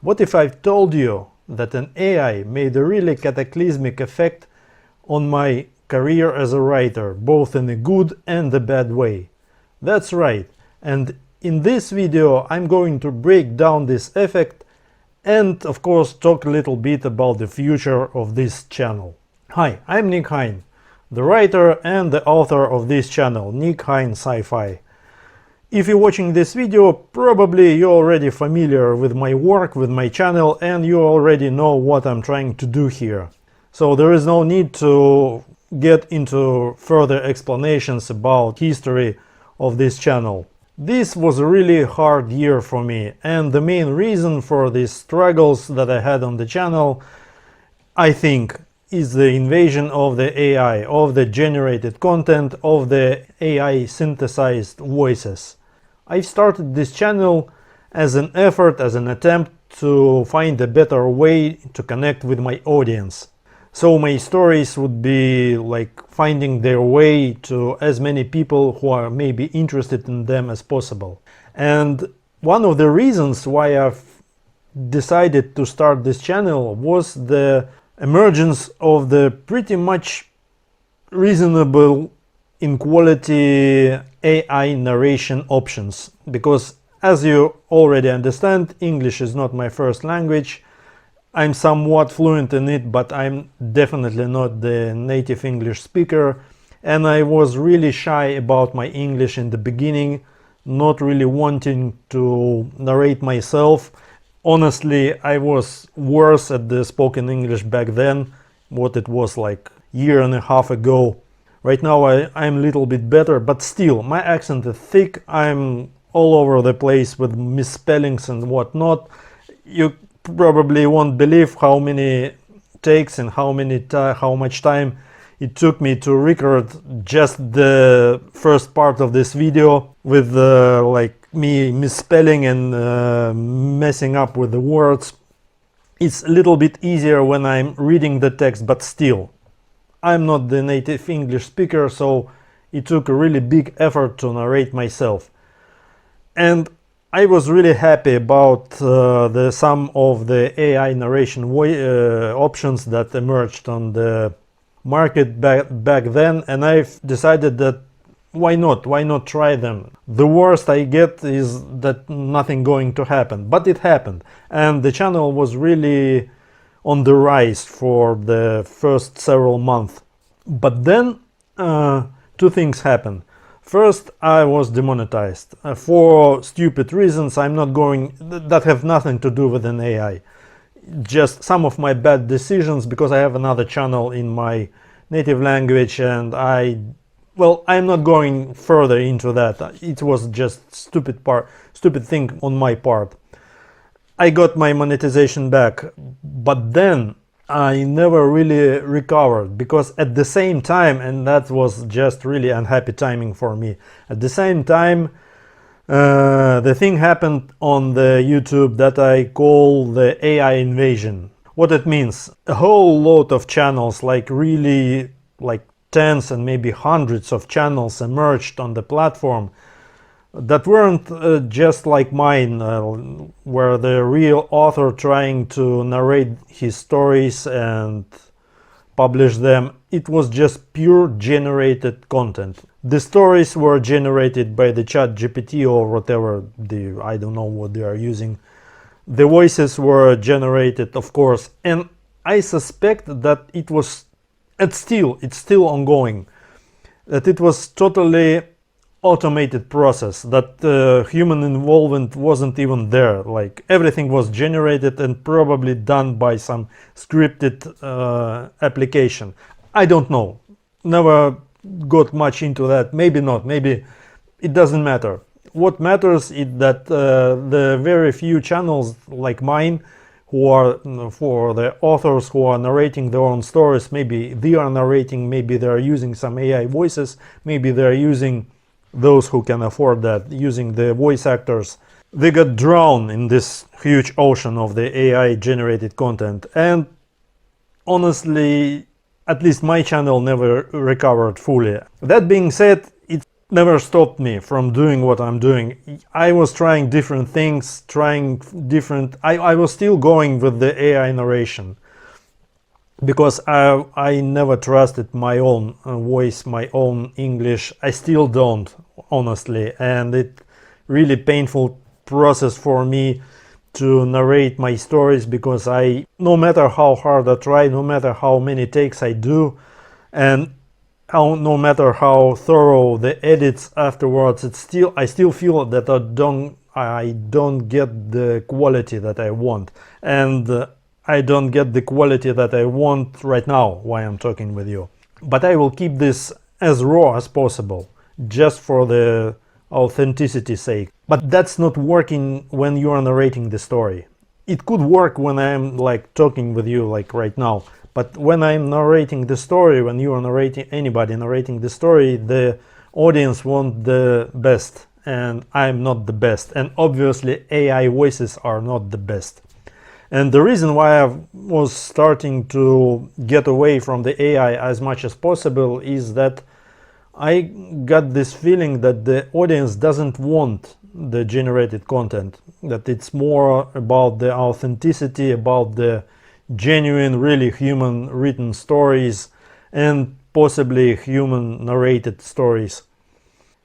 What if I told you that an AI made a really cataclysmic effect on my career as a writer, both in a good and a bad way? That's right, and in this video I'm going to break down this effect and of course talk a little bit about the future of this channel. Hi, I'm Nick Hein, the writer and the author of this channel, Nick Hein Sci-Fi. If you're watching this video, probably you're already familiar with my work, with my channel, and you already know what I'm trying to do here. So there is no need to get into further explanations about history of this channel. This was a really hard year for me, and the main reason for these struggles that I had on the channel, I think, is the invasion of the AI, of the generated content, of the AI synthesized voices. I started this channel as an effort, as an attempt to find a better way to connect with my audience. So my stories would be like finding their way to as many people who are maybe interested in them as possible. And one of the reasons why I've decided to start this channel was the emergence of the pretty much reasonable in quality AI narration options, because as you already understand, English is not my first language. I'm somewhat fluent in it, but I'm definitely not the native English speaker, and I was really shy about my English in the beginning, not really wanting to narrate myself. Honestly, I was worse at the spoken English back then, what it was like a year and a half ago. Right now I'm a little bit better, but still, my accent is thick, I'm all over the place with misspellings and whatnot. You probably won't believe how many takes and how much time it took me to record just the first part of this video with like me misspelling and messing up with the words. It's a little bit easier when I'm reading the text, but still, I'm not the native English speaker, so it took a really big effort to narrate myself. And I was really happy about some of the AI narration options that emerged on the market back then, and I've decided that why not try them. The worst I get is that nothing going to happen, but it happened, and the channel was really on the rise for the first several months. But then two things happened. First, I was demonetized for stupid reasons. I'm not going that have nothing to do with an AI, just some of my bad decisions, because I have another channel in my native language, and I'm not going further into that. It was just stupid thing on my part. I got my monetization back, but then I never really recovered, because at the same time, and that was just really unhappy timing for me, at the same time the thing happened on the YouTube that I call the AI invasion. What it means, a whole lot of channels, like really like tens and maybe hundreds of channels emerged on the platform that weren't just like mine, where the real author trying to narrate his stories and publish them. It was just pure generated content. The stories were generated by the ChatGPT or whatever, I don't know what they are using. The voices were generated, of course, and I suspect that it's still ongoing, that it was totally automated process, that human involvement wasn't even there. Like everything was generated and probably done by some scripted application. I don't know, never got much into that. Maybe not, maybe it doesn't matter. What matters is that the very few channels like mine, who are for the authors who are narrating their own stories, maybe they are narrating, maybe they are using some AI voices, maybe they are using, those who can afford that, using the voice actors, they got drowned in this huge ocean of the AI generated content. And honestly, at least my channel never recovered fully. That being said, it's never stopped me from doing what I'm doing. I was trying different things, I was still going with the AI narration, because I never trusted my own voice, my own English. I still don't, honestly, and it really painful process for me to narrate my stories, because no matter how hard I try, no matter how many takes I do, and no matter how thorough the edits afterwards, I still feel that I don't get the quality that I want, and I don't get the quality that I want right now while I'm talking with you. But I will keep this as raw as possible, just for the authenticity sake. But that's not working when you are narrating the story. It could work when I'm like talking with you like right now, but when I'm narrating the story, when you are narrating, anybody narrating the story, the audience want the best, and I'm not the best, and obviously AI voices are not the best. And the reason why I was starting to get away from the AI as much as possible is that I got this feeling that the audience doesn't want the generated content, that it's more about the authenticity, about the genuine, really human written stories, and possibly human narrated stories.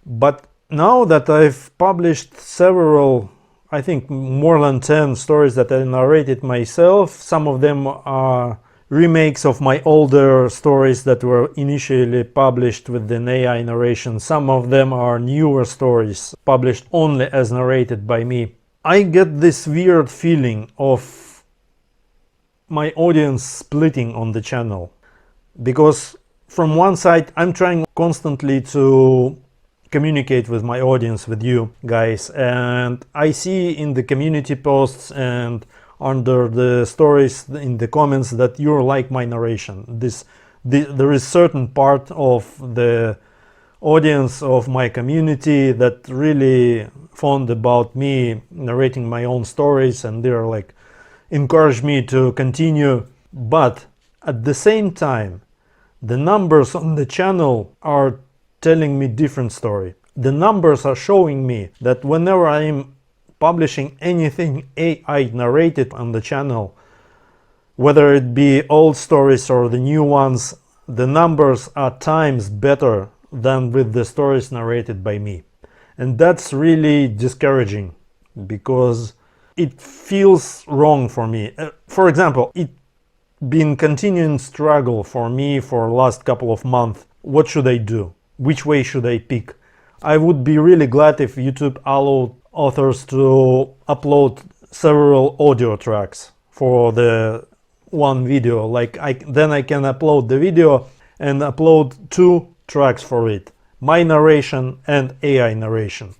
But now that I've published several, I think more than 10 stories that I narrated myself, some of them are remakes of my older stories that were initially published with an AI narration. Some of them are newer stories published only as narrated by me. I get this weird feeling of my audience splitting on the channel, because from one side I'm trying constantly to communicate with my audience, with you guys, and I see in the community posts and under the stories in the comments that you like my narration. There is certain part of the audience of my community that really fond about me narrating my own stories, and they're like encourage me to continue. But at the same time, the numbers on the channel are telling me different story. The numbers are showing me that whenever I'm publishing anything AI narrated on the channel, whether it be old stories or the new ones, the numbers are times better than with the stories narrated by me. And that's really discouraging, because it feels wrong for me. For example, it's been continuing struggle for me for last couple of months. What should I do? Which way should I pick? I would be really glad if YouTube allowed authors to upload several audio tracks for the one video. Then I can upload the video and upload 2 tracks for it, my narration and AI narration.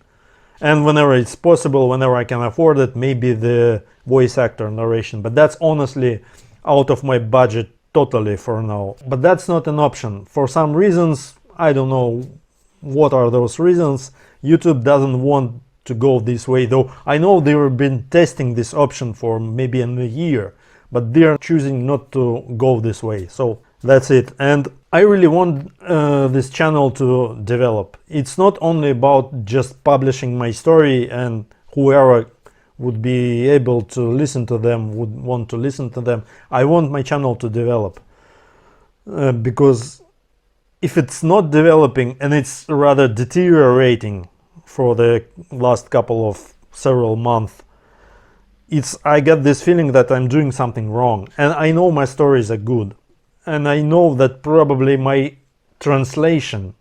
And whenever it's possible, whenever I can afford it, maybe the voice actor narration. But that's honestly out of my budget totally for now. But that's not an option. For some reasons, I don't know what are those reasons, YouTube doesn't want to go this way, though I know they've been testing this option for maybe a year, but they're choosing not to go this way. So that's it. And I really want this channel to develop. It's not only about just publishing my story and whoever would be able to listen to them would want to listen to them. I want my channel to develop, because if it's not developing and it's rather deteriorating for the last couple of several months, I get this feeling that I'm doing something wrong. And I know my stories are good, and I know that probably my translation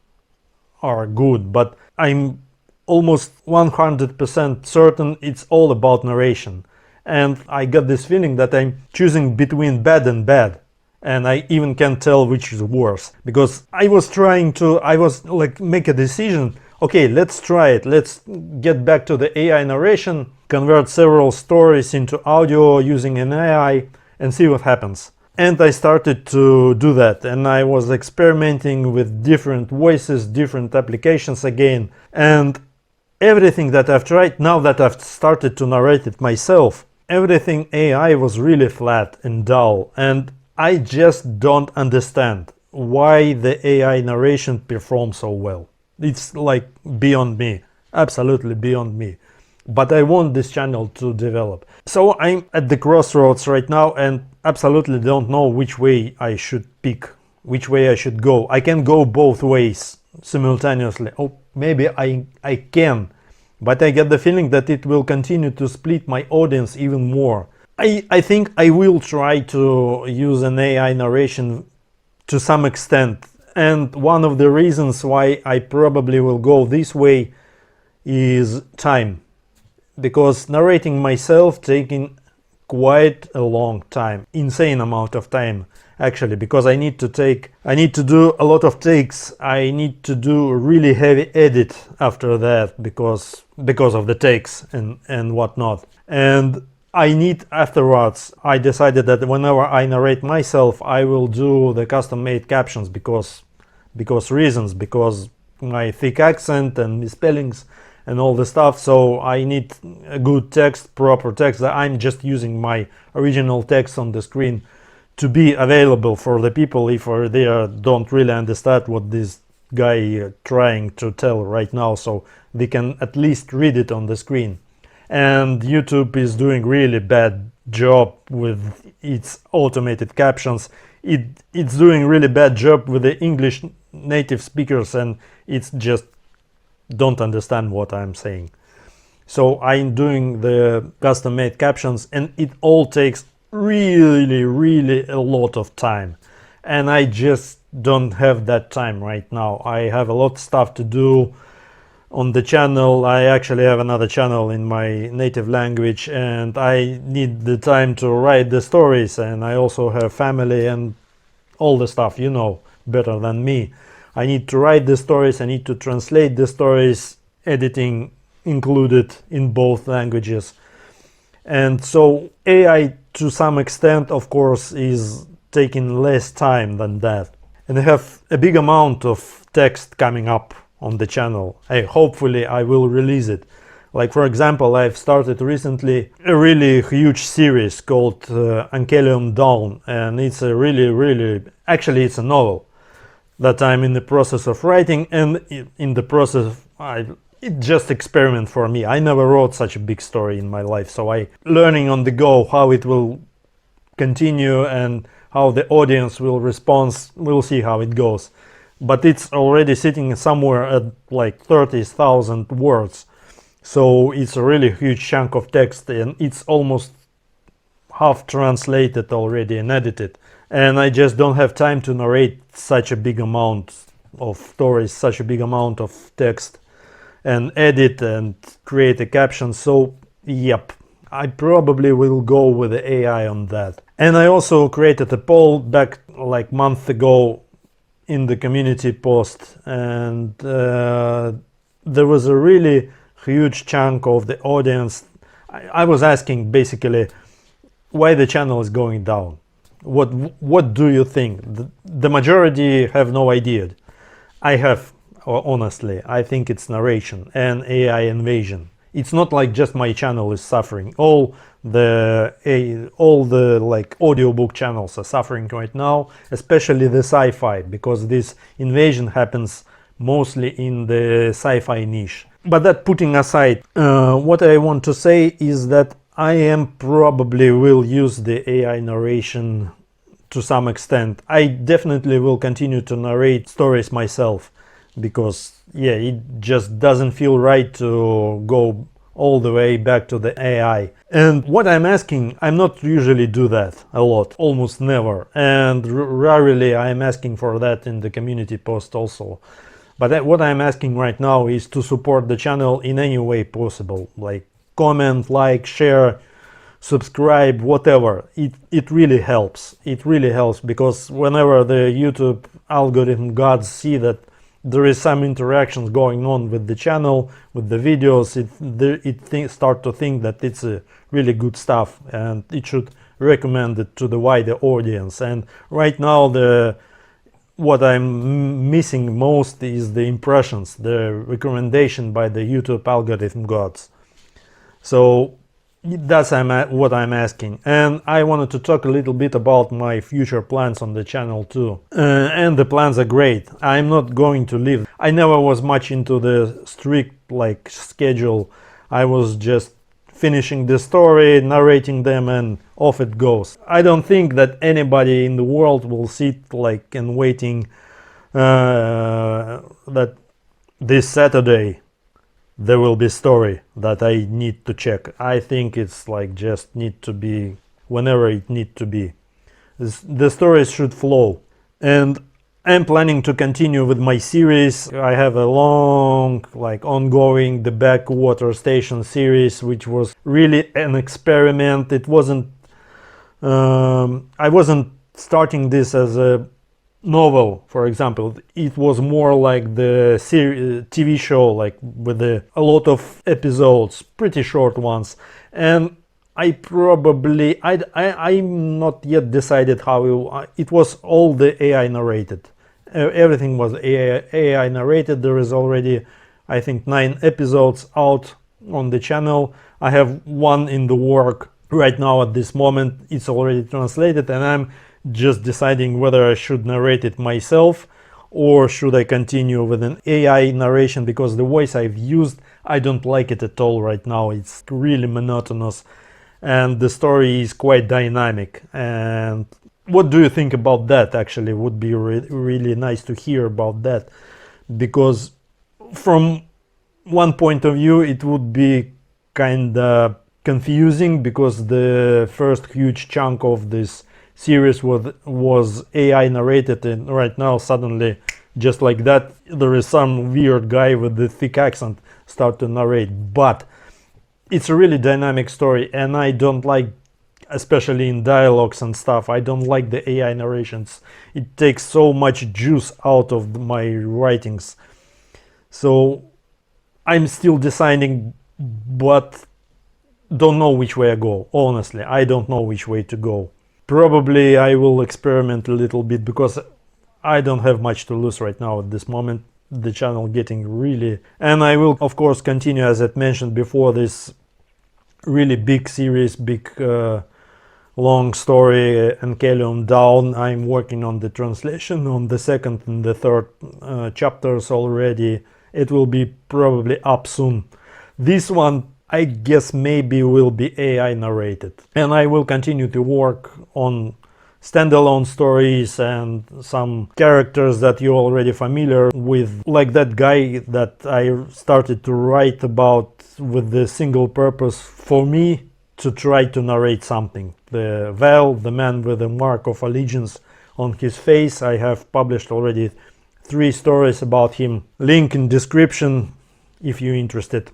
are good, but I'm almost 100% certain it's all about narration. And I got this feeling that I'm choosing between bad and bad, and I even can't tell which is worse, because I was like make a decision. Okay, let's try it. Let's get back to the AI narration, convert several stories into audio using an AI, and see what happens. And I started to do that, and I was experimenting with different voices, different applications again, and everything that I've tried, now that I've started to narrate it myself, everything AI was really flat and dull, and I just don't understand why the AI narration performs so well. It's like beyond me, absolutely beyond me. But I want this channel to develop. So I'm at the crossroads right now and absolutely don't know which way I should pick, which way I should go. I can go both ways simultaneously. Oh, maybe I can, but I get the feeling that it will continue to split my audience even more. I think I will try to use an AI narration to some extent, and one of the reasons why I probably will go this way is time, because narrating myself taking quite a long time, insane amount of time actually, because I need to do a lot of takes. I need to do a really heavy edit after that because of the takes and whatnot. And I need afterwards, I decided that whenever I narrate myself, I will do the custom made captions because my thick accent and misspellings and all the stuff. So I need a good text, proper text. I'm just using my original text on the screen to be available for the people if they don't really understand what this guy trying to tell right now, so they can at least read it on the screen. And YouTube is doing really bad job with its automated captions. It's doing really bad job with the English native speakers, and it's just don't understand what I'm saying. So I'm doing the custom made captions, and it all takes really a lot of time, and I just don't have that time right now. I have a lot of stuff to do on the channel. I actually have another channel in my native language, and I need the time to write the stories, and I also have family and all the stuff, you know better than me. I need to write the stories, I need to translate the stories, editing included in both languages. And so AI to some extent, of course, is taking less time than that. And I have a big amount of text coming up on the channel. Hopefully I will release it. Like, for example, I've started recently a really huge series called Ankelium Dawn, and it's a actually it's a novel that I'm in the process of writing, and in the process it's just experiment for me. I never wrote such a big story in my life, so I learning on the go how it will continue and how the audience will respond. We'll see how it goes. But it's already sitting somewhere at like 30,000 words. So it's a really huge chunk of text, and it's almost half translated already and edited. And I just don't have time to narrate such a big amount of stories, such a big amount of text, and edit and create a caption. So yep, I probably will go with the AI on that. And I also created a poll back like month ago in the community post, and there was a really huge chunk of the audience. I was asking basically why the channel is going down. What do you think? The majority have no idea. I have, honestly, I think it's narration and AI invasion. It's not like just my channel is suffering. All the like audiobook channels are suffering right now, especially the sci-fi, because this invasion happens mostly in the sci-fi niche. But that putting aside, what I want to say is that I am probably will use the AI narration to some extent. I definitely will continue to narrate stories myself, because yeah, it just doesn't feel right to go all the way back to the AI. And what I'm asking, I'm not usually do that a lot, almost never, and rarely I'm asking for that in the community post also. But what I'm asking right now is to support the channel in any way possible, like comment, like, share, subscribe, whatever. It really helps. It really helps, because whenever the YouTube algorithm gods see that there is some interactions going on with the channel, with the videos, it start to think that it's a really good stuff, and it should recommend it to the wider audience. And right now what I'm missing most is the impressions, the recommendation by the YouTube algorithm gods. So That's what I'm asking. And I wanted to talk a little bit about my future plans on the channel too. And the plans are great. I'm not going to leave. I never was much into the strict like schedule. I was just finishing the story, narrating them, and off it goes. I don't think that anybody in the world will sit like and waiting that this Saturday there will be story that I need to check. I think it's like just need to be whenever it need to be. The stories should flow. And I'm planning to continue with my series. I have a long like ongoing The Backwater Station series, which was really an experiment. It wasn't I wasn't starting this as a novel, for example. It was more like the TV show, like with a lot of episodes, pretty short ones. And I'm not yet decided how it was all the AI narrated. Everything was AI narrated. There is already, I think, 9 episodes out on the channel. I have one in the work right now at this moment. It's already translated, and I'm just deciding whether I should narrate it myself or should I continue with an AI narration, because the voice I've used, I don't like it at all right now. It's really monotonous and the story is quite dynamic. And what do you think about that? Actually, would be really nice to hear about that, because from one point of view it would be kind of confusing, because the first huge chunk of this series was AI narrated, and right now suddenly, just like that, there is some weird guy with the thick accent start to narrate. But it's a really dynamic story, and I don't like, especially in dialogues and stuff, I don't like the AI narrations. It takes so much juice out of my writings. So I'm still deciding, but don't know which way I go. Honestly, I don't know which way to go. Probably I will experiment a little bit, because I don't have much to lose right now at this moment. The channel getting really, and I will of course continue, as I mentioned before, this really big series, big long story, Ankelion Down. I'm working on the translation on the second and the third chapters already. It will be probably up soon. This one, I guess, maybe will be AI narrated, and I will continue to work on standalone stories and some characters that you're already familiar with, like that guy that I started to write about with the single purpose for me to try to narrate something. The Val, the man with the mark of allegiance on his face. I have published already 3 stories about him. Link in description if you're interested.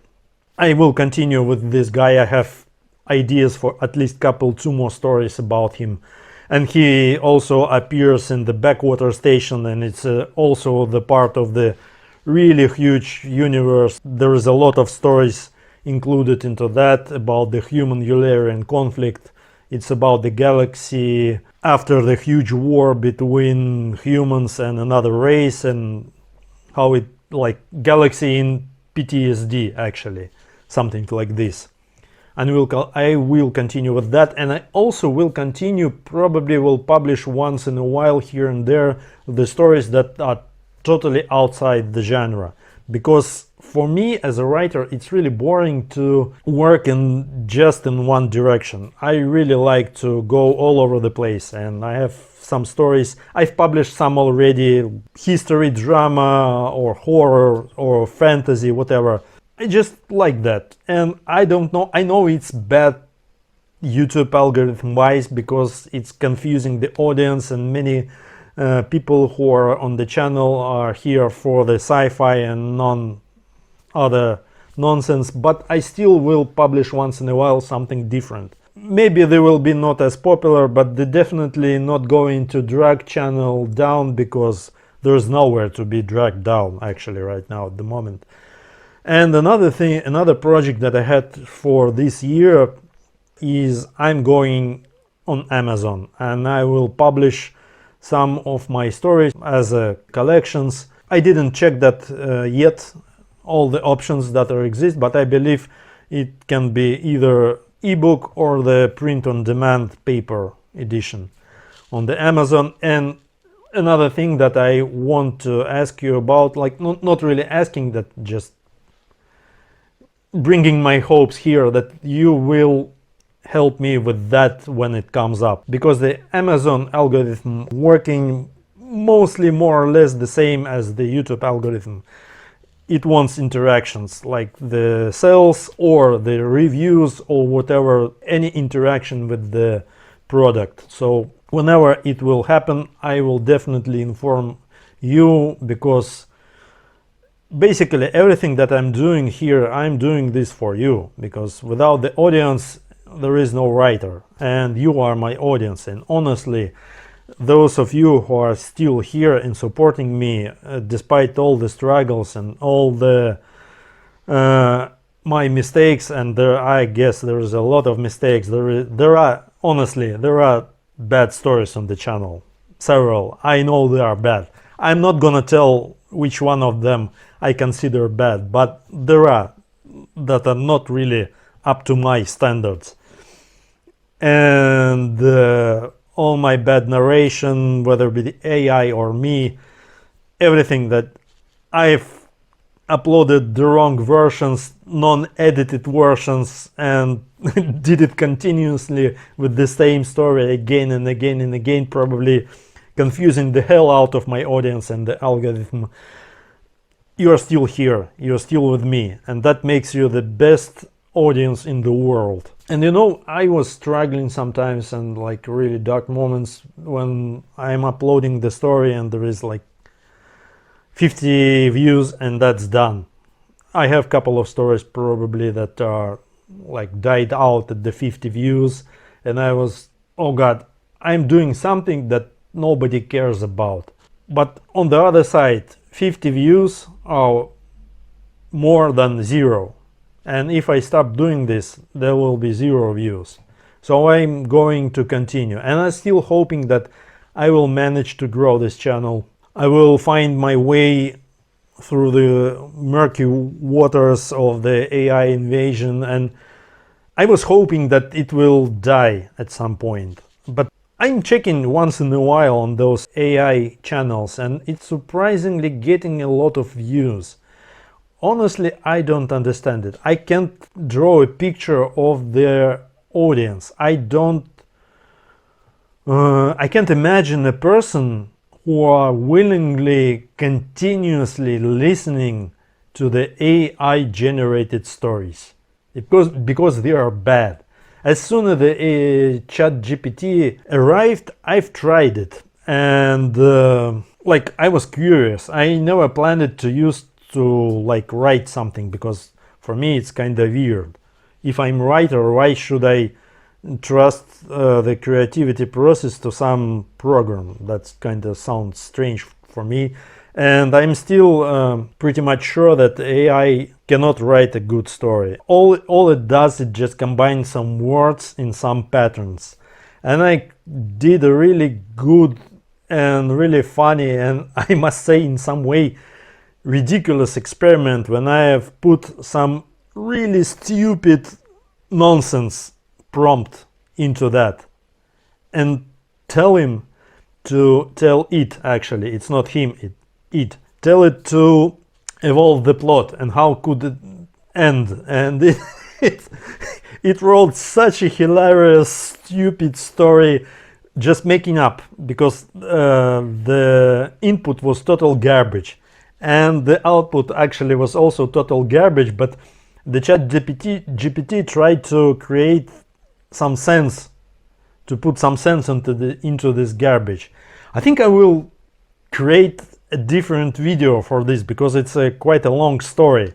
I will continue with this guy. I have ideas for at least 2 more stories about him. And he also appears in the Backwater Station, and it's also the part of the really huge universe. There is a lot of stories included into that about the human-Eulerian conflict. It's about the galaxy after the huge war between humans and another race, and how it, like, galaxy in PTSD, actually, something like this. And I will continue with that, and I also will continue, probably will publish once in a while here and there, the stories that are totally outside the genre. Because for me as a writer, it's really boring to work in just in one direction. I really like to go all over the place, and I have some stories. I've published some already, history, drama, or horror, or fantasy, whatever. I just like that. And I don't know, I know it's bad YouTube algorithm wise, because it's confusing the audience, and many people who are on the channel are here for the sci-fi and none other nonsense, but I still will publish once in a while something different. Maybe they will be not as popular, but they're definitely not going to drag channel down, because there's nowhere to be dragged down actually right now at the moment. And another thing, another project that I had for this year is I'm going on Amazon, and I will publish some of my stories as collections. I didn't check that yet, all the options that exist, but I believe it can be either ebook or the print-on-demand paper edition on the Amazon. And another thing that I want to ask you about, like not really asking, that just bringing my hopes here that you will help me with that when it comes up, because the Amazon algorithm working mostly more or less the same as the YouTube algorithm. It wants interactions like the sales or the reviews or whatever, any interaction with the product. So whenever it will happen, I will definitely inform you, because basically everything that I'm doing here, I'm doing this for you, because without the audience there is no writer, and you are my audience. And honestly, those of you who are still here and supporting me despite all the struggles and all the my mistakes, and I guess there is a lot of mistakes, there are bad stories on the channel, several. I know they are bad. I'm not gonna tell which one of them I consider bad, but there are that are not really up to my standards. And all my bad narration, whether it be the AI or me, everything that I've uploaded the wrong versions, non-edited versions, and did it continuously with the same story again and again and again, probably confusing the hell out of my audience and the algorithm. You're still here, you're still with me, and that makes you the best audience in the world. And you know, I was struggling sometimes, and like really dark moments when I'm uploading the story and there is like 50 views and that's done. I have a couple of stories probably that are like died out at the 50 views, and I was, oh god, I'm doing something that nobody cares about. But on the other side, 50 views are more than zero. And if I stop doing this, there will be 0 views. So I'm going to continue. And I'm still hoping that I will manage to grow this channel. I will find my way through the murky waters of the AI invasion. And I was hoping that it will die at some point. But I'm checking once in a while on those AI channels, and it's surprisingly getting a lot of views. Honestly, I don't understand it. I can't draw a picture of their audience. I can't imagine a person who are willingly, continuously listening to the AI generated stories, because they are bad. As soon as the ChatGPT arrived, I've tried it, and like I was curious. I never planned to like write something, because for me it's kind of weird. If I'm writer, why should I trust the creativity process to some program? That's kind of sounds strange for me, and I'm still pretty much sure that AI cannot write a good story. All it does, it just combines some words in some patterns. And I did a really good and really funny, and I must say in some way ridiculous experiment when I have put some really stupid nonsense prompt into that and tell it, actually it's not him, tell it to evolve the plot and how could it end, and it wrote such a hilarious stupid story, just making up, because the input was total garbage and the output actually was also total garbage, but the GPT tried to create some sense, to put some sense into this garbage. I think I will create a different video for this, because it's quite a long story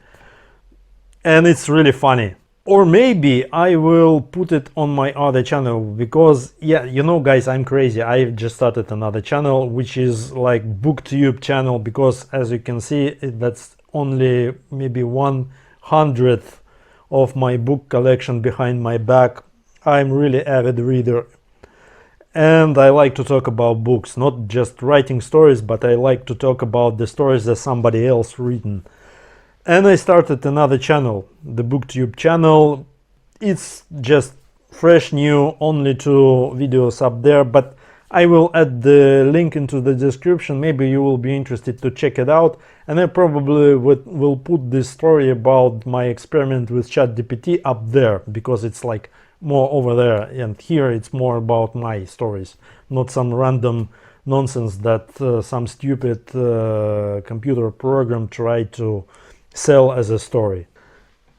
and it's really funny. Or maybe I will put it on my other channel, because yeah, you know guys, I'm crazy. I just started another channel which is like booktube channel, because as you can see, that's only maybe 1/100th of my book collection behind my back. I'm really avid reader and I like to talk about books, not just writing stories, but I like to talk about the stories that somebody else written. And I started another channel, the booktube channel. It's just fresh, new, only 2 videos up there, but I will add the link into the description. Maybe you will be interested to check it out, and I probably will put this story about my experiment with ChatGPT up there, because it's like more over there, and here it's more about my stories, not some random nonsense that some stupid computer program tried to sell as a story.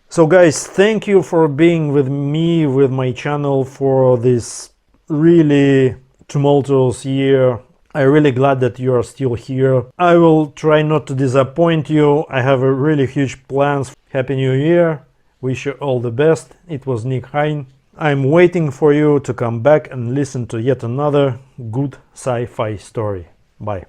So guys, thank you for being with me, with my channel, for this really tumultuous year. I'm really glad that you are still here. I will try not to disappoint you. I have a really huge plans. Happy New Year. Wish you all the best. It was Nick Hein. I'm waiting for you to come back and listen to yet another good sci-fi story. Bye.